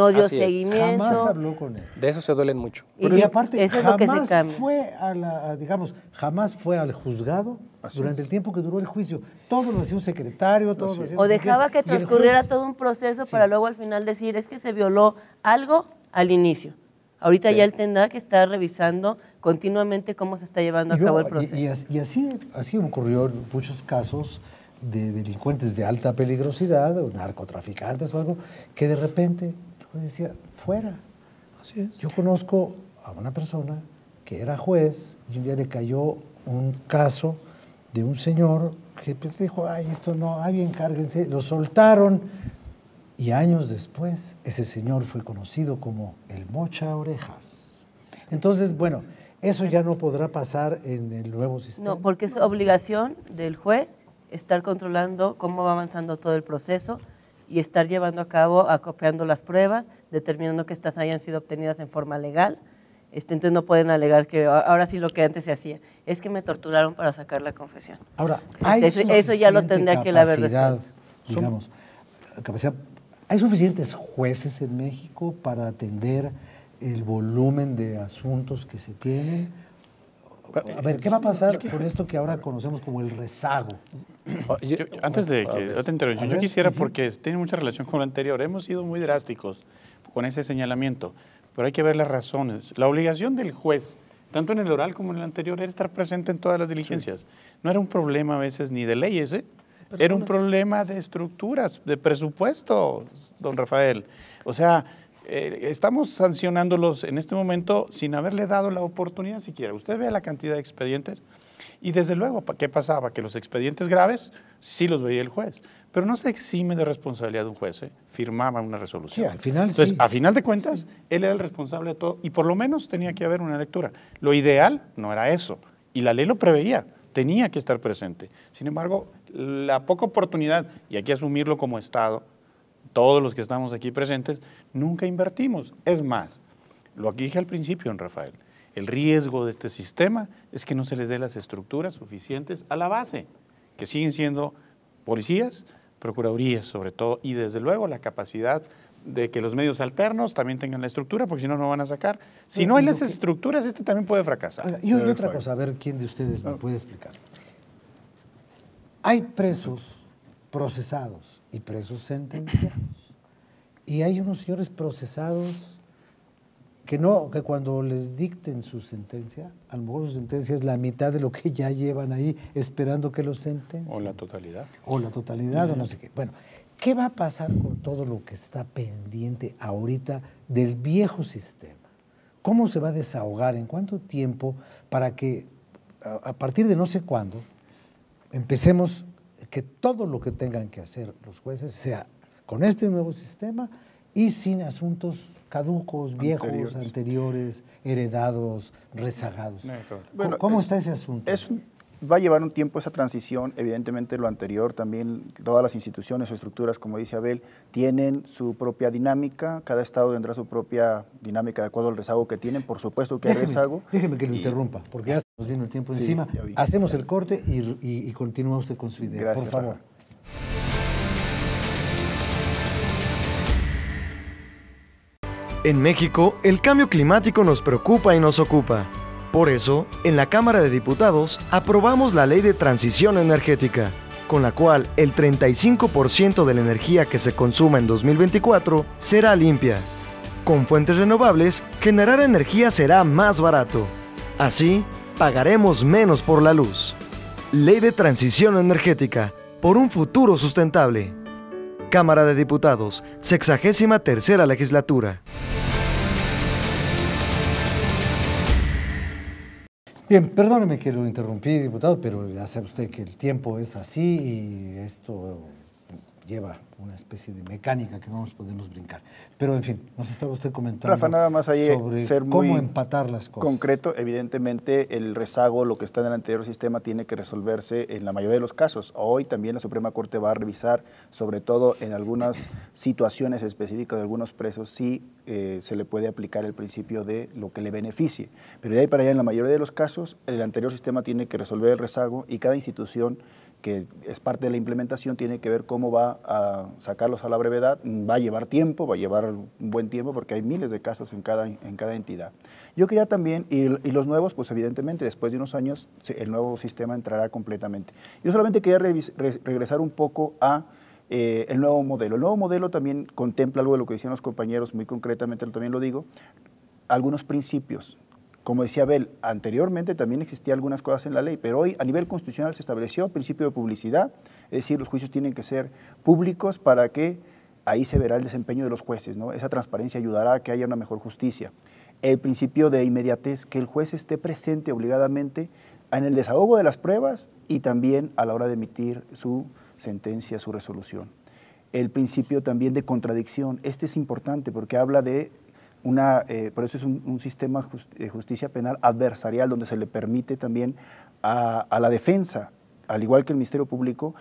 dio seguimiento. Jamás habló con él. De eso se duelen mucho. Y aparte, eso es lo que se cambia. Jamás fue al juzgado durante el tiempo que duró el juicio. Todo lo hacía un secretario, todo lo hacía o dejaba que transcurriera todo un proceso para luego al final decir es que se violó algo al inicio. Ahorita ya él tendrá que estar revisando continuamente cómo se está llevando a cabo el proceso. Y así ocurrió en muchos casos de delincuentes de alta peligrosidad, o narcotraficantes o algo, que de repente yo decía, fuera. Así es. Yo conozco a una persona que era juez y un día le cayó un caso de un señor que dijo, ay, esto no, ay, encárguense, lo soltaron y años después ese señor fue conocido como el Mocha Orejas. Entonces, bueno, eso ya no podrá pasar en el nuevo sistema. No, porque es obligación del juez estar controlando cómo va avanzando todo el proceso y estar llevando a cabo, acopiando las pruebas, determinando que estas hayan sido obtenidas en forma legal. Entonces no pueden alegar que ahora sí lo que antes se hacía, es que me torturaron para sacar la confesión. Ahora, eso ya lo tendría que haber resuelto. Digamos, ¿hay suficientes jueces en México para atender el volumen de asuntos que se tienen? A ver, ¿qué va a pasar con esto que ahora conocemos como el rezago? Antes de que otra intervención, yo quisiera, porque tiene mucha relación con lo anterior, hemos sido muy drásticos con ese señalamiento, pero hay que ver las razones. La obligación del juez, tanto en el oral como en el anterior, era estar presente en todas las diligencias. No era un problema a veces ni de leyes, era un problema de estructuras, de presupuesto, don Rafael. O sea, estamos sancionándolos en este momento sin haberle dado la oportunidad siquiera. Usted vea la cantidad de expedientes y desde luego, ¿qué pasaba? Que los expedientes graves sí los veía el juez, pero no se exime de responsabilidad de un juez, firmaba una resolución. Sí, al final Entonces, sí. a final de cuentas, él era el responsable de todo y por lo menos tenía que haber una lectura. Lo ideal no era eso y la ley lo preveía, tenía que estar presente. Sin embargo, la poca oportunidad, y hay que asumirlo como Estado, todos los que estamos aquí presentes, nunca invertimos. Es más, lo que dije al principio, don Rafael, el riesgo de este sistema es que no se les dé las estructuras suficientes a la base, que siguen siendo policías, procuradurías sobre todo, y desde luego la capacidad de que los medios alternos también tengan la estructura, porque si no, no van a sacar. Si no hay las estructuras, este también puede fracasar. Y otra cosa, a ver quién de ustedes me puede explicar. Hay presos procesados y presos sentenciados. Y hay unos señores procesados que cuando les dicten su sentencia, a lo mejor su sentencia es la mitad de lo que ya llevan ahí esperando que los sentencien. O la totalidad. O la totalidad, o no sé qué. Bueno, ¿Qué va a pasar con todo lo que está pendiente ahorita del viejo sistema? ¿Cómo se va a desahogar? ¿En cuánto tiempo? Para que a partir de no sé cuándo empecemos que todo lo que tengan que hacer los jueces sea con este nuevo sistema y sin asuntos caducos, viejos, anteriores, heredados, rezagados. Bueno, ¿Cómo está ese asunto? Va a llevar un tiempo esa transición, evidentemente lo anterior también, todas las instituciones o estructuras, como dice Abel, tienen su propia dinámica, cada estado tendrá su propia dinámica de acuerdo al rezago que tienen, por supuesto que hay rezago. Déjeme que lo interrumpa, porque ya nos viene el tiempo encima. Hacemos el corte y continúa usted con su idea, gracias, por favor. Rafa. En México, el cambio climático nos preocupa y nos ocupa. Por eso, en la Cámara de Diputados aprobamos la Ley de Transición Energética, con la cual el 35% de la energía que se consuma en 2024 será limpia. Con fuentes renovables, generar energía será más barato. Así, pagaremos menos por la luz. Ley de Transición Energética, por un futuro sustentable. Cámara de Diputados, 63ª Legislatura. Bien, perdóneme que lo interrumpí, diputado, pero ya sabe usted que el tiempo es así y esto lleva una especie de mecánica que no nos podemos brincar. Pero, en fin, nos estaba usted comentando, Rafa, nada más ahí sobre ser cómo muy empatar las cosas. Concreto, evidentemente, el rezago, lo que está en el anterior sistema, tiene que resolverse en la mayoría de los casos. Hoy también la Suprema Corte va a revisar, sobre todo en algunas situaciones específicas de algunos presos, si se le puede aplicar el principio de lo que le beneficie. Pero de ahí para allá, en la mayoría de los casos, el anterior sistema tiene que resolver el rezago y cada institución que es parte de la implementación tiene que ver cómo va a sacarlos a la brevedad. Va a llevar tiempo, va a llevar un buen tiempo porque hay miles de casos en cada entidad. Yo quería también, y los nuevos, pues evidentemente después de unos años el nuevo sistema entrará completamente. Yo solamente quería regresar un poco a el nuevo modelo. El nuevo modelo también contempla algo de lo que decían los compañeros, muy concretamente también lo digo, algunos principios. Como decía Abel, anteriormente también existían algunas cosas en la ley, pero hoy a nivel constitucional se estableció el principio de publicidad, es decir, los juicios tienen que ser públicos para que ahí se verá el desempeño de los jueces, ¿no? Esa transparencia ayudará a que haya una mejor justicia. El principio de inmediatez, que el juez esté presente obligadamente en el desahogo de las pruebas y también a la hora de emitir su sentencia, su resolución. El principio también de contradicción, este es importante porque habla de por eso es un sistema de justicia penal adversarial donde se le permite también a la defensa, al igual que al Ministerio Público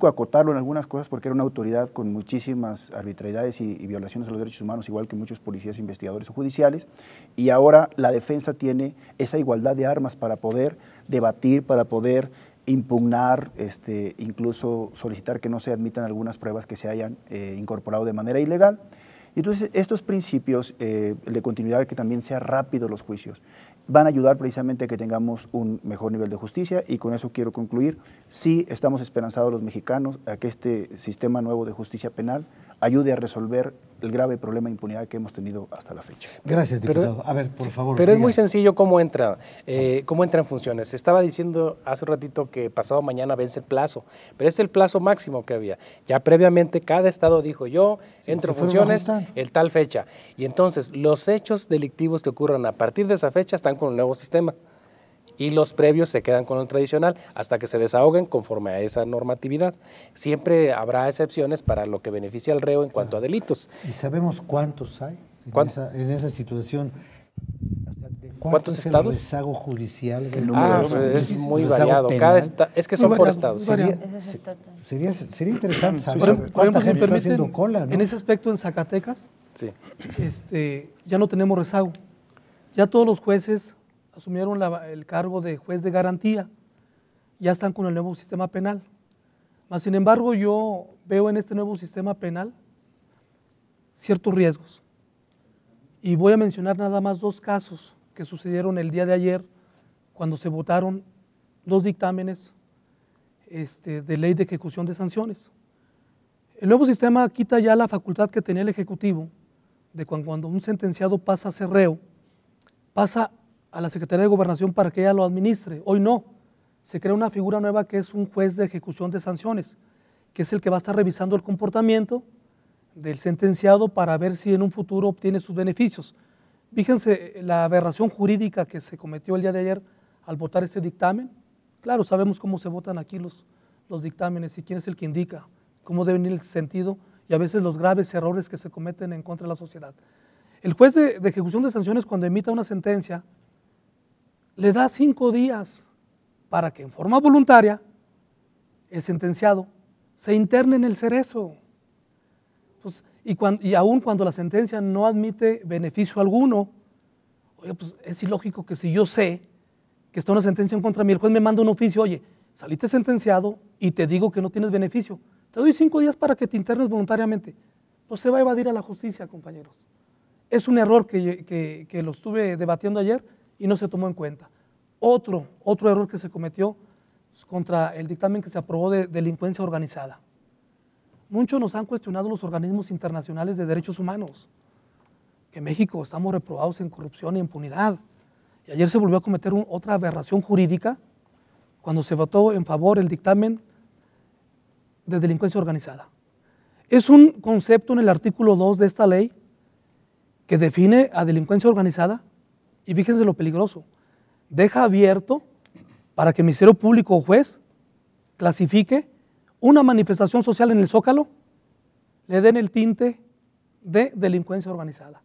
acotarlo en algunas cosas porque era una autoridad con muchísimas arbitrariedades y violaciones de los derechos humanos, igual que muchos policías, investigadores o judiciales, y ahora la defensa tiene esa igualdad de armas para poder debatir, para poder impugnar, incluso solicitar que no se admitan algunas pruebas que se hayan incorporado de manera ilegal. Entonces, estos principios de continuidad, que también sean rápidos los juicios, van a ayudar precisamente a que tengamos un mejor nivel de justicia y con eso quiero concluir. Sí estamos esperanzados los mexicanos a que este sistema nuevo de justicia penal ayude a resolver el grave problema de impunidad que hemos tenido hasta la fecha. Gracias, diputado. A ver, por favor. Pero es muy sencillo cómo entra en funciones. Se estaba diciendo hace un ratito que pasado mañana vence el plazo, pero es el plazo máximo que había. Ya previamente cada estado dijo yo entro en funciones el tal fecha. Y entonces los hechos delictivos que ocurran a partir de esa fecha están con el nuevo sistema. Y los previos se quedan con el tradicional hasta que se desahoguen conforme a esa normatividad. Siempre habrá excepciones para lo que beneficia al reo en cuanto a delitos. ¿Y sabemos cuántos hay en esa situación? ¿Cuántos estados? El rezago judicial? Es muy variado. Es que son por estados. Sería interesante saber cuánta gente está haciendo cola, ¿no? En ese aspecto, en Zacatecas, sí. Ya no tenemos rezago. Ya todos los jueces asumieron el cargo de juez de garantía, ya están con el nuevo sistema penal. Mas, sin embargo, yo veo en este nuevo sistema penal ciertos riesgos. Y voy a mencionar nada más 2 casos que sucedieron el día de ayer cuando se votaron 2 dictámenes de ley de ejecución de sanciones. El nuevo sistema quita ya la facultad que tenía el Ejecutivo de cuando un sentenciado pasa a ser reo, pasa a la Secretaría de Gobernación para que ella lo administre. Hoy no, se crea una figura nueva que es un juez de ejecución de sanciones que es el que va a estar revisando el comportamiento del sentenciado para ver si en un futuro obtiene sus beneficios. Fíjense la aberración jurídica que se cometió el día de ayer al votar este dictamen. Claro, sabemos cómo se votan aquí los dictámenes y quién es el que indica, cómo debe ir el sentido y a veces los graves errores que se cometen en contra de la sociedad. El juez de ejecución de sanciones, cuando emita una sentencia, le da 5 días para que en forma voluntaria el sentenciado se interne en el cerezo. Pues, y aún cuando la sentencia no admite beneficio alguno, oye, pues es ilógico que si yo sé que está una sentencia en contra de mí, el juez me manda un oficio, oye, saliste sentenciado y te digo que no tienes beneficio, te doy 5 días para que te internes voluntariamente. Pues se va a evadir a la justicia, compañeros. Es un error que lo estuve debatiendo ayer y no se tomó en cuenta. Otro error que se cometió contra el dictamen que se aprobó de delincuencia organizada. Muchos nos han cuestionado los organismos internacionales de derechos humanos, que en México estamos reprobados en corrupción e impunidad. Y ayer se volvió a cometer otra aberración jurídica cuando se votó en favor el dictamen de delincuencia organizada. Es un concepto en el artículo 2 de esta ley que define a delincuencia organizada y fíjense lo peligroso, deja abierto para que el Ministerio Público o juez clasifique una manifestación social en el Zócalo, le den el tinte de delincuencia organizada.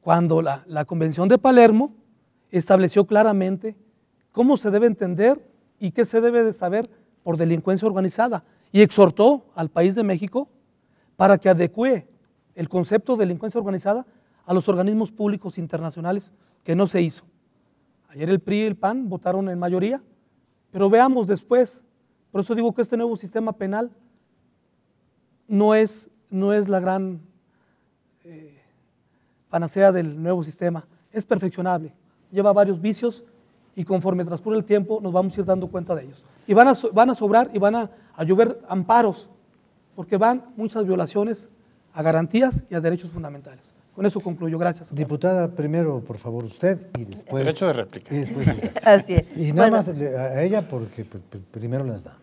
Cuando la Convención de Palermo estableció claramente cómo se debe entender y qué se debe de saber por delincuencia organizada y exhortó al país de México para que adecue el concepto de delincuencia organizada a los organismos públicos internacionales, que no se hizo. Ayer el PRI y el PAN votaron en mayoría, pero veamos después. Por eso digo que este nuevo sistema penal no es la gran panacea del nuevo sistema, es perfeccionable, lleva varios vicios y conforme transcurre el tiempo nos vamos a ir dando cuenta de ellos. Y van a sobrar y van a llover amparos, porque van muchas violaciones a garantías y a derechos fundamentales. Con eso concluyo, gracias. Diputada, primero, por favor, usted y después... Derecho de réplica. Y después Así es. Y nada más a ella porque primero las damas.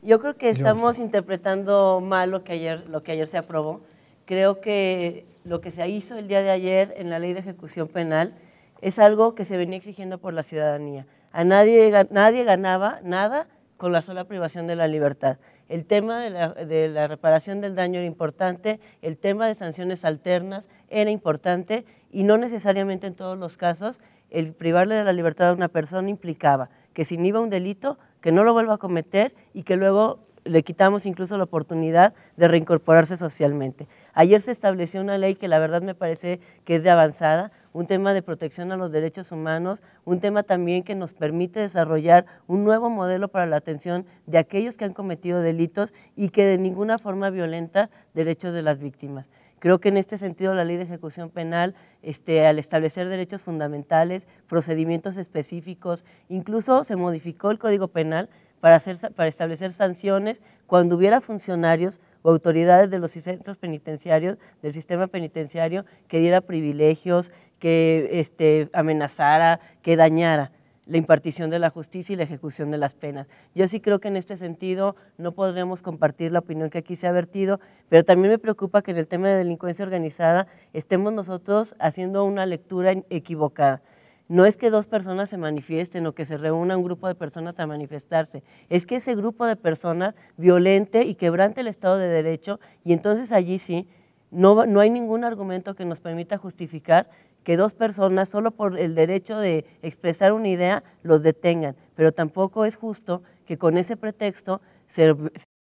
Yo creo que estamos interpretando mal lo que ayer se aprobó. Creo que lo que se hizo el día de ayer en la Ley de Ejecución Penal es algo que se venía exigiendo por la ciudadanía. A nadie ganaba nada con la sola privación de la libertad. El tema de la reparación del daño era importante, el tema de sanciones alternas era importante y no necesariamente en todos los casos el privarle de la libertad a una persona implicaba que se inhiba un delito, que no lo vuelva a cometer y que luego le quitamos incluso la oportunidad de reincorporarse socialmente. Ayer se estableció una ley que la verdad me parece que es de avanzada, un tema de protección a los derechos humanos, un tema también que nos permite desarrollar un nuevo modelo para la atención de aquellos que han cometido delitos y que de ninguna forma violenta derechos de las víctimas. Creo que en este sentido la Ley de Ejecución Penal, al establecer derechos fundamentales, procedimientos específicos, incluso se modificó el Código Penal para establecer sanciones cuando hubiera funcionarios o autoridades de los centros penitenciarios, del sistema penitenciario, que diera privilegios, que amenazara, que dañara la impartición de la justicia y la ejecución de las penas. Yo sí creo que en este sentido no podremos compartir la opinión que aquí se ha vertido, pero también me preocupa que en el tema de delincuencia organizada estemos nosotros haciendo una lectura equivocada. No es que 2 personas se manifiesten o que se reúna un grupo de personas a manifestarse, es que ese grupo de personas violente y quebrante el Estado de Derecho y entonces allí sí, no hay ningún argumento que nos permita justificar que 2 personas solo por el derecho de expresar una idea los detengan, pero tampoco es justo que con ese pretexto se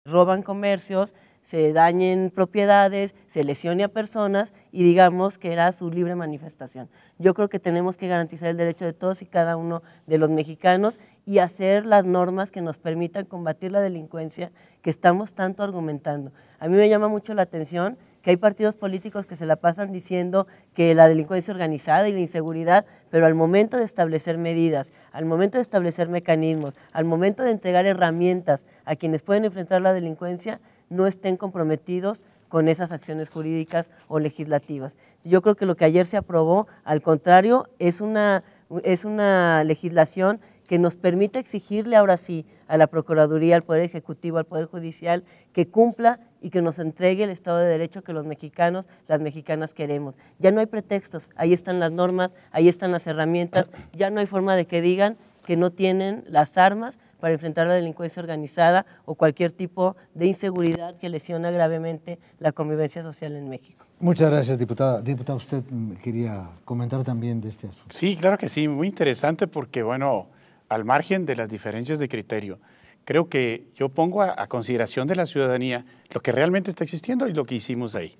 roban comercios, se dañen propiedades, se lesione a personas y digamos que era su libre manifestación. Yo creo que tenemos que garantizar el derecho de todos y cada uno de los mexicanos y hacer las normas que nos permitan combatir la delincuencia que estamos tanto argumentando. A mí me llama mucho la atención que hay partidos políticos que se la pasan diciendo que la delincuencia organizada y la inseguridad, pero al momento de establecer medidas, al momento de establecer mecanismos, al momento de entregar herramientas a quienes pueden enfrentar la delincuencia, no estén comprometidos con esas acciones jurídicas o legislativas. Yo creo que lo que ayer se aprobó, al contrario, es una legislación que nos permita exigirle ahora sí a la Procuraduría, al Poder Ejecutivo, al Poder Judicial, que cumpla y que nos entregue el Estado de Derecho que los mexicanos, las mexicanas queremos. Ya no hay pretextos, ahí están las normas, ahí están las herramientas, ya no hay forma de que digan que no tienen las armas para enfrentar la delincuencia organizada o cualquier tipo de inseguridad que lesiona gravemente la convivencia social en México. Muchas gracias, diputada. Diputada, usted quería comentar también de este asunto. Sí, claro que sí, muy interesante porque, bueno, al margen de las diferencias de criterio, creo que yo pongo a consideración de la ciudadanía lo que realmente está existiendo y lo que hicimos ahí.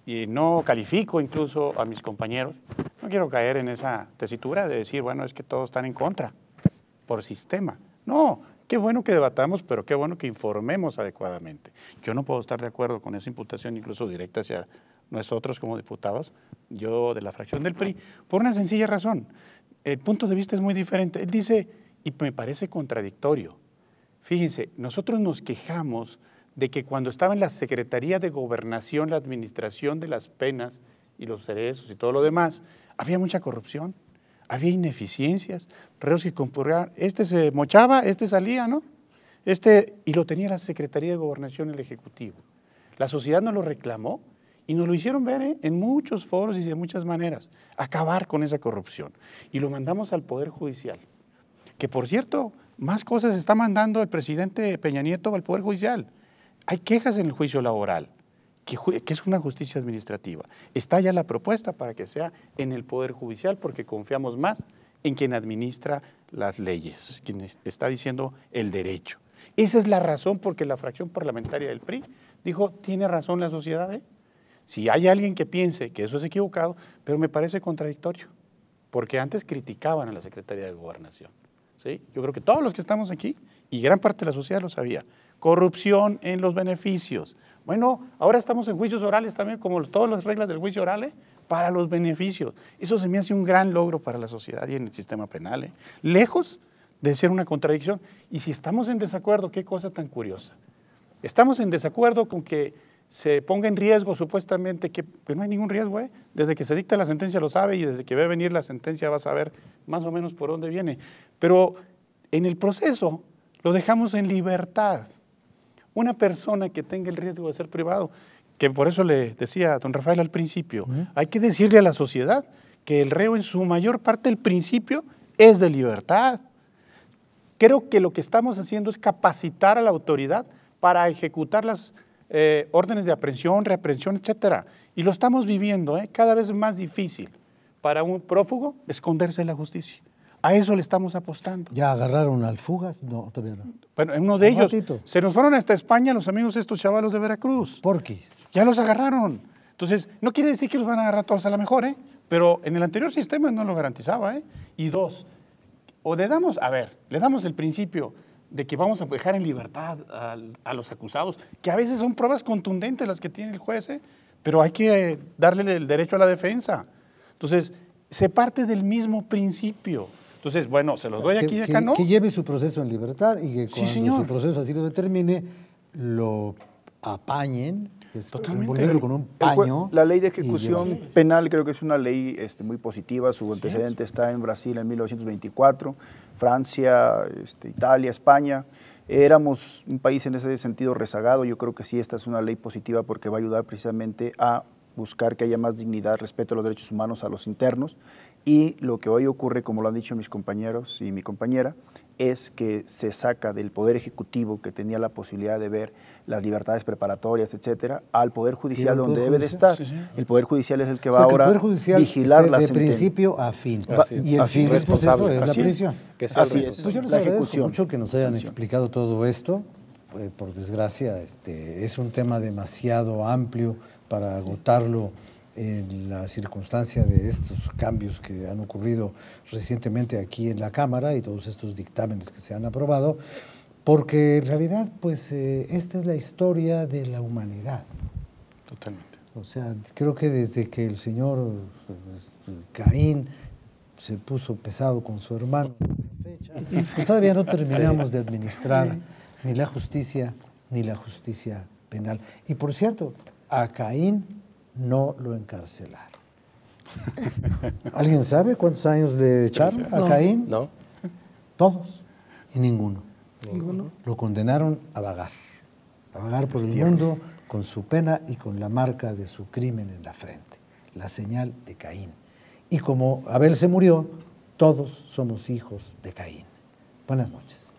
Y no califico incluso a mis compañeros, no quiero caer en esa tesitura de decir, bueno, es que todos están en contra, por sistema. No, qué bueno que debatamos, pero qué bueno que informemos adecuadamente. Yo no puedo estar de acuerdo con esa imputación, incluso directa hacia nosotros como diputados, yo de la fracción del PRI, por una sencilla razón. El punto de vista es muy diferente. Él dice, y me parece contradictorio, fíjense, nosotros nos quejamos de que cuando estaba en la Secretaría de Gobernación, la administración de las penas y los cerezos y todo lo demás, había mucha corrupción, había ineficiencias, reos que compurgaban, este se mochaba, este salía, ¿no? Y lo tenía la Secretaría de Gobernación, el Ejecutivo. La sociedad nos lo reclamó y nos lo hicieron ver en muchos foros y de muchas maneras, acabar con esa corrupción. Y lo mandamos al Poder Judicial, que por cierto, más cosas está mandando el presidente Peña Nieto al Poder Judicial. Hay quejas en el juicio laboral, que es una justicia administrativa. Está ya la propuesta para que sea en el Poder Judicial porque confiamos más en quien administra las leyes, quien está diciendo el derecho. Esa es la razón porque la fracción parlamentaria del PRI dijo, tiene razón la sociedad, ¿eh? Si hay alguien que piense que eso es equivocado, pero me parece contradictorio, porque antes criticaban a la Secretaría de Gobernación. ¿Sí? Yo creo que todos los que estamos aquí, y gran parte de la sociedad lo sabía, corrupción en los beneficios. Bueno, ahora estamos en juicios orales también, como todas las reglas del juicio oral, para los beneficios. Eso se me hace un gran logro para la sociedad y en el sistema penal, lejos de ser una contradicción. Y si estamos en desacuerdo, qué cosa tan curiosa. Estamos en desacuerdo con que se ponga en riesgo supuestamente, que no hay ningún riesgo, desde que se dicta la sentencia lo sabe y desde que ve venir la sentencia va a saber más o menos por dónde viene. Pero en el proceso lo dejamos en libertad. Una persona que tenga el riesgo de ser privado, que por eso le decía a don Rafael al principio, hay que decirle a la sociedad que el reo en su mayor parte, el principio, es de libertad. Creo que lo que estamos haciendo es capacitar a la autoridad para ejecutar las órdenes de aprehensión, reaprehensión, etcétera. Y lo estamos viviendo, cada vez más difícil para un prófugo esconderse de la justicia. A eso le estamos apostando. ¿Ya agarraron al fugas? No, todavía no. Bueno, uno de ellos, se nos fueron hasta España los amigos de estos chavalos de Veracruz. ¿Por qué? Ya los agarraron. Entonces, no quiere decir que los van a agarrar todos a la mejor, pero en el anterior sistema no lo garantizaba, Y dos, o le damos el principio de que vamos a dejar en libertad a los acusados, que a veces son pruebas contundentes las que tiene el juez, pero hay que darle el derecho a la defensa. Entonces, se parte del mismo principio. Entonces, bueno, se los doy aquí y acá, ¿no? Que lleve su proceso en libertad y que cuando su proceso así lo determine, lo apañen, envolverlo con un paño. La ley de ejecución penal creo que es una ley muy positiva. Su antecedente está en Brasil en 1924, Francia, Italia, España. Éramos un país en ese sentido rezagado. Yo creo que sí, esta es una ley positiva porque va a ayudar precisamente a buscar que haya más dignidad, respeto a los derechos humanos a los internos. Y lo que hoy ocurre, como lo han dicho mis compañeros y mi compañera, es que se saca del Poder Ejecutivo, que tenía la posibilidad de ver las libertades preparatorias, etcétera, al Poder Judicial, donde debe de estar. Sí, sí. El Poder Judicial es el que va ahora a vigilar la sentencia. De principio a fin. Y el fin del proceso es la prisión. Así es. Pues yo les agradezco mucho que nos hayan explicado todo esto. Por desgracia, es un tema demasiado amplio para agotarlo en la circunstancia de estos cambios que han ocurrido recientemente aquí en la Cámara y todos estos dictámenes que se han aprobado, porque en realidad, pues, esta es la historia de la humanidad. Totalmente. O sea, creo que desde que el señor Caín se puso pesado con su hermano, pues todavía no terminamos de administrar ni la justicia penal. Y por cierto, a Caín no lo encarcelaron. ¿Alguien sabe cuántos años le echaron a Caín? No. Todos y ninguno. Ninguno. Lo condenaron a vagar por el Tierra. mundo con su pena y con la marca de su crimen en la frente, la señal de Caín. Y como Abel se murió, todos somos hijos de Caín. Buenas noches.